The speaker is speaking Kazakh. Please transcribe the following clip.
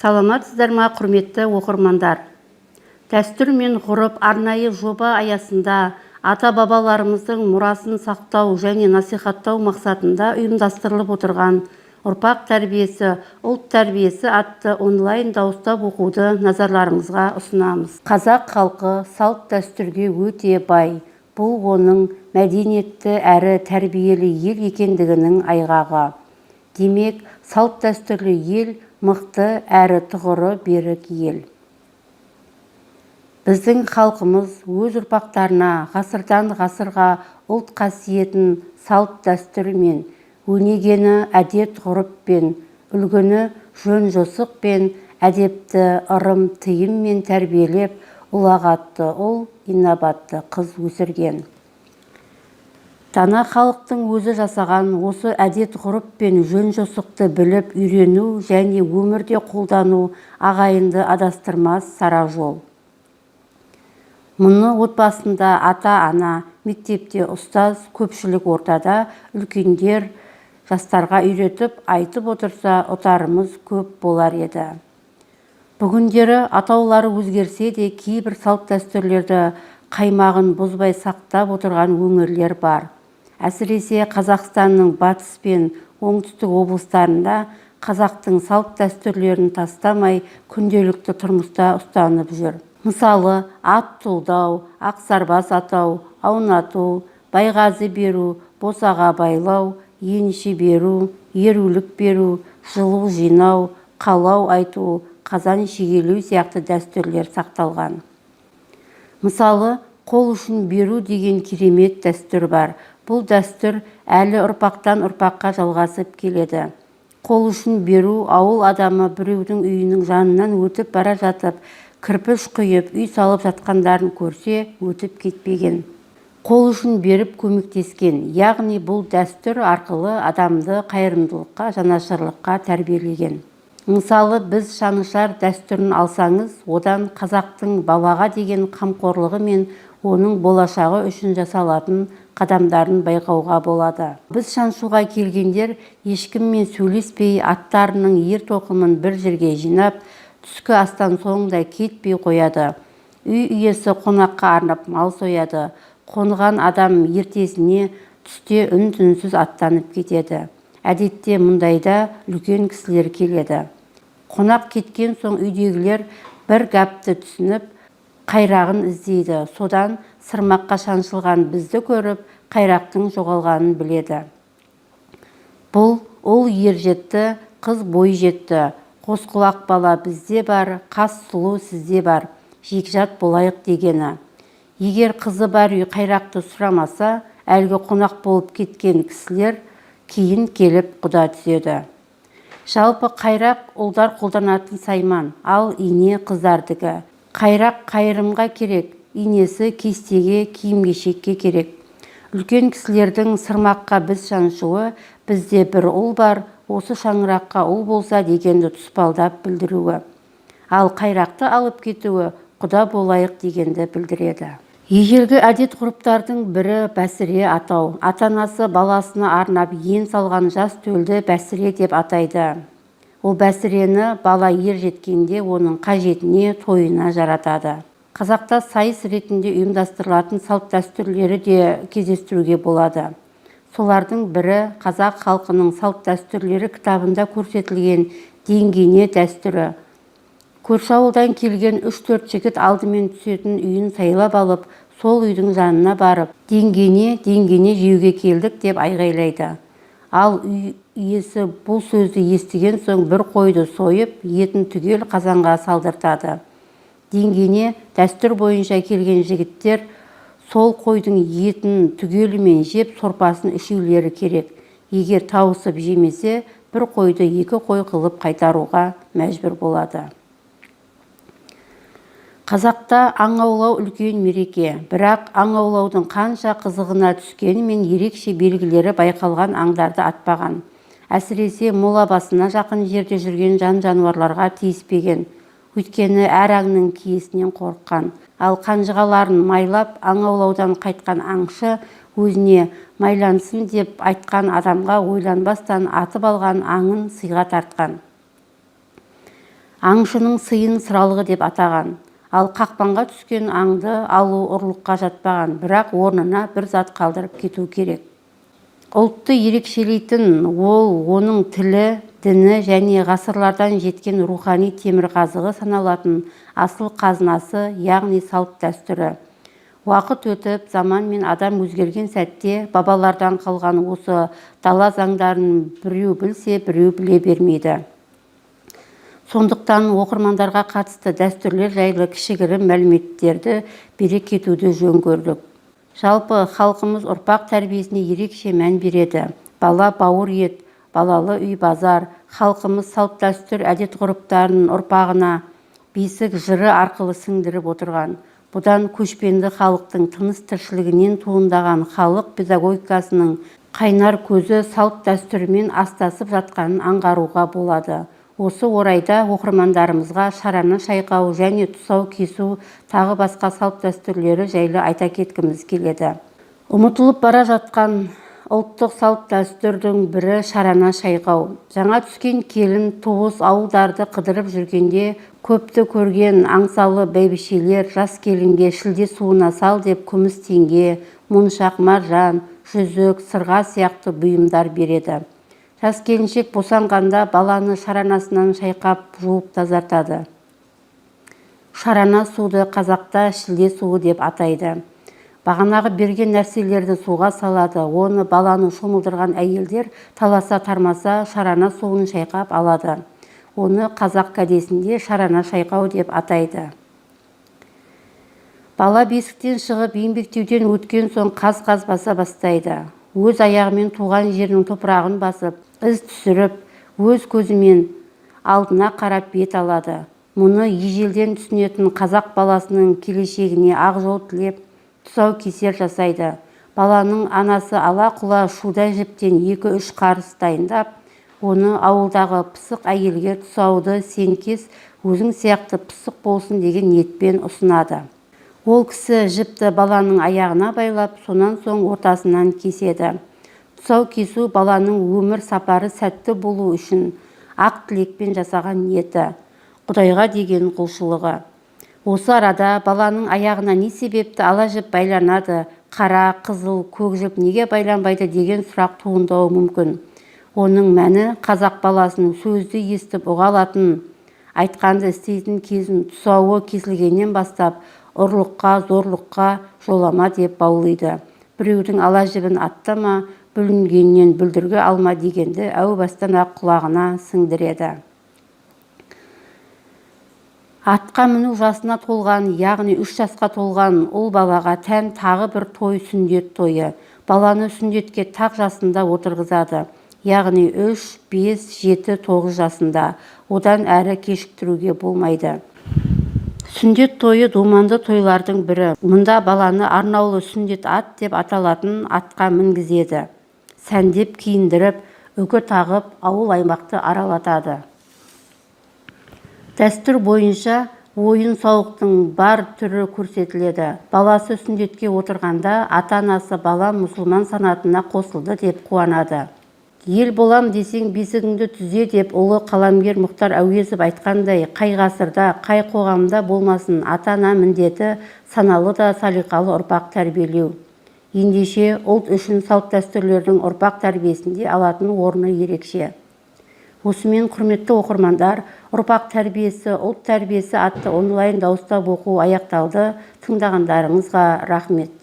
Саламатсыздар ма, құрметті оқырмандар? Дәстүр мен ғұрып арнайы жоба аясында ата-бабаларымыздың мұрасын сақтау және насихаттау мақсатында ұйымдастырылып отырған ұрпақ тәрбиесі, ұлт тәрбиесі атты онлайн дауыстап оқуды назарларыңызға ұсынамыз. Қазақ халқы салт дәстүрге өте бай. Бұл оның мәдениетті әрі тәрбиелі ел екендігінің айғағы. Демек, салт дәстүрлі ел мықты әрі тұғыры берік ел. Біздің халқымыз өз ұрпақтарына ғасырдан ғасырға ұлт қасиетін салт дәстүрмен, өнегені әдет ғұрыппен, үлгіні жөн жосықпен, әдепті ырым тыйыммен тәрбиелеп, ұлағатты ұл, инабатты қыз өсірген. Дана халықтың өзі жасаған осы әдет ғұрып пен жөн жосықты біліп үйрену және өмірде қолдану ағайынды адастырмас сара жол. Мұны отбасында ата-ана, мектепте ұстаз, көпшілік ортада үлкендер жастарға үйретіп айтып отырса ұтарымыз көп болар еді. Бүгіндері атаулары өзгерсе де кейбір салт дәстүрлерді қаймағын бұзбай сақтап отырған өңірлер бар. Әсіресе Қазақстанның батыс пен оңтүстік облыстарында қазақтың салт дәстүрлерін тастамай күнделікті тұрмыста ұстанып жүр. Мысалы, ат тұлдау, ақсарбас атау, аунату, байғазы беру, босаға байлау, енші беру, ерулік беру, жылу жинау, қалау айту, қазан шегелеу сияқты дәстүрлер сақталған. Мысалы, қол ұшын беру деген керемет дәстүр бар. Бұл дәстүр әлі ұрпақтан ұрпаққа жалғасып келеді. Қол ұшын беру ауыл адамы біреудің үйінің жанынан өтіп бара жатып, кірпіш құйып, үй салып жатқандарын көрсе, өтіп кетпеген. Қол ұшын беріп көмектескен, яғни бұл дәстүр арқылы адамды қайырымдылыққа, жанашырлыққа тәрбиелеген. Мысалы, біз шанышар дәстүрін алсаңыз, одан қазақтың балаға деген қамқорлығы мен оның болашағы үшін жасалатын қадамдарын байқауға болады. Біз шаншуға келгендер ешкіммен сөйлеспей аттарының ер-тоқымын бір жерге жинап, түскі астан соң да кетпей қояды. Үй иесі қонаққа арнап мал сояды. Қонған адам ертесіне түсте үн-түнсіз аттанып кетеді. Әдетте мұндайда үлкен кісілер келеді. Қонақ кеткен соң үйдегілер бір гәпті түсініп, қайрағын іздейді. Содан сырмаққа шаншылған бізді көріп, қайрақтың жоғалғанын біледі. Бұл ұл ер жетті, қыз бой жетті. Қос құлақ бала бізде бар, қас сұлу сізде бар. Жекжат болайық дегені. Егер қызы бар үй қайрақты сұрамаса, әлгі қонақ болып кеткен кісілер кейін келіп құда түседі. Жалпы қайрақ ұлдар қолданатын сайман, ал ине қыздардікі. Қайрақ қайырымға керек, инесі кестеге, киім-кешекке керек. Үлкен кісілердің сырмаққа біз шаншуы, бізде бір ұл бар, осы шаңыраққа ұл болса дегенді тұспалдап білдіруі. Ал қайрақты алып кетуі құда болайық дегенді білдіреді. Ежелгі әдет ғұрыптардың бірі бәсіре атау. Ата-анасы баласына арнап ен салған жас төлді бәсіре деп атайды. Ол бәсірені бала ер жеткенде оның қажетіне, тойына жаратады. Қазақта сайыс ретінде ұйымдастырылатын салт дәстүрлері де кездестіруге болады. Солардың бірі қазақ халқының салт дәстүрлері кітабында көрсетілген деңгене дәстүрі. Көрші ауылдан келген 3-4 жігіт алдымен түсетін үйін сайлап алып, сол үйдің жанына барып, деңгене жеуге келдік деп айғайлайды. Ал үй иесі бұл сөзді естіген соң бір қойды сойып, етін түгел қазанға салдыртады. Деңгене дәстүр бойынша келген жігіттер сол қойдың етін түгелімен жеп, сорпасын ішеулері керек. Егер тауысып жемесе, бір қойды 2 қой қылып қайтаруға мәжбүр болады. Қазақта аң аулау үлкен мереке, бірақ аң аулаудың қанша қызығына түскенімен ерекше белгілері байқалған аңдарды атпаған. Әсіресе мола басына жақын жерде жүрген жан-жануарларға тиіспеген. Өйткені әр аңның киесінен қорыққан. Ал қанжығаларын майлап аң аулаудан қайтқан аңшы өзіне майлансын деп айтқан адамға ойланбастан атып алған аңын сыйға тартқан. Аңшының сыйын сыралғы деп атаған. Ал қақпанға түскен аңды алу ұрлыққа жатпаған, бірақ орнына бір зат қалдырып кету керек. Ұлтты ерекшелейтін ол оның тілі, діні және ғасырлардан жеткен рухани темірқазығы саналатын асыл қазынасы, яғни салт дәстүрі. Уақыт өтіп, заман мен адам өзгерген сәтте бабалардан қалған осы дала заңдарын біреу білсе, біреу біле бермейді. Сондықтан оқырмандарға қатысты дәстүрлер жайлы кішігірім мәліметтерді бере кетуді жөн көрдік. Жалпы халқымыз ұрпақ тәрбиесіне ерекше мән береді. Бала бауыр ет, балалы үй базар, халқымыз салт дәстүр әдет-ғұрыптарын ұрпағына бесік жыры арқылы сіңдіріп отырған. Бұдан көшпенді халықтың тыныс тіршілігінен туындаған халық педагогикасының қайнар көзі салт дәстүрмен астасып жатқанын аңғаруға болады. Осы орайда оқырмандарымызға шараны шайқау және тұсау кесу тағы басқа салт дәстүрлері жайлы айта кеткіміз келеді. Ұмытылып бара жатқан ұлттық салт дәстүрдің бірі шарана шайқау. Жаңа түскен келін туыс ауылдарды қыдырып жүргенде көпті көрген аңсалы бәйбішелер жас келінге шілде суына сал деп күміс теңге, моншақ, маржан, жүзік, сырға сияқты бұйымдар береді. Жас келіншек босанғанда баланы шаранасынан шайқап жуып тазартады. Шарана суды қазақта шілде суы деп атайды. Бағанағы берген нәрселерді суға салады. Оны баланы шомылдырған әйелдер таласа тармаса шарана суын шайқап алады. Оны қазақ кәдесінде шарана шайқау деп атайды. Бала бесіктен шығып еңбектеуден өткен соң қаз-қаз баса бастайды. Өз аяғымен туған жерінің топырағын басып, із түсіріп, өз көзімен алдына қарап бет алады. Мұны ежелден түсінетін қазақ баласының келешегіне ақ жол тілеп, тұсау кесер жасайды. Баланың анасы ала-құла шуда жіптен 2-3 қарыс дайындап, оны ауылдағы пысық әйелге тұсауды сен кес, өзің сияқты пысық болсын деген ниетпен ұсынады. Ол кісі жіпті баланың аяғына байлап, сонан соң ортасынан кеседі. Тұсау кесу баланың өмір сапары сәтті болу үшін ақ тілекпен жасаған ниеті, Құдайға деген құлшылығы. Осы арада баланың аяғына не себепті ала жіп байланады, қара, қызыл, көк жіп неге байланбайды деген сұрақ туындауы мүмкін. Оның мәні қазақ баласының сөзді естіп ұға алатын, айтқанды істейтін кезін тұсауы кесілгеннен бастап ұрлыққа, зорлыққа жолама деп баулайды. Біреудің ала жібін аттама, бүлінгеннен бүлдіргі алма дегенді әу бастан ақ құлағына сіңдіреді. Атқа міну жасына толған, яғни 3 жасқа толған ұл балаға тән тағы бір той сүндет тойы. Баланы сүндетке тақ жасында отырғызады. Яғни 3, 5, 7, 9 жасында. Одан әрі кешіктіруге болмайды. Сүндет тойы думанды тойлардың бірі. Мұнда баланы арнаулы сүндет ат деп аталатын атқа мінгізеді. Сәндеп киіндіріп, үкі тағып, ауыл аймақты аралатады. Дәстүр бойынша ойын сауықтың бар түрі көрсетіледі. Баласы сүндетке отырғанда ата-анасы бала мұсылман санатына қосылды деп қуанады. Ел болам десең бесігіңді түзе деп ұлы қаламгер Мұхтар Әуезов айтқандай, қай ғасырда, қай қоғамда болмасын ата-ана міндеті саналы да салиқалы ұрпақ тәрбиелеу. Ендеше ұлт үшін салт дәстүрлердің ұрпақ тәрбиесінде алатын орны ерекше. Осымен құрметті оқырмандар, ұрпақ тәрбиесі, ұлт тәрбиесі атты онлайн дауыстап оқу аяқталды. Тыңдағандарыңызға рахмет.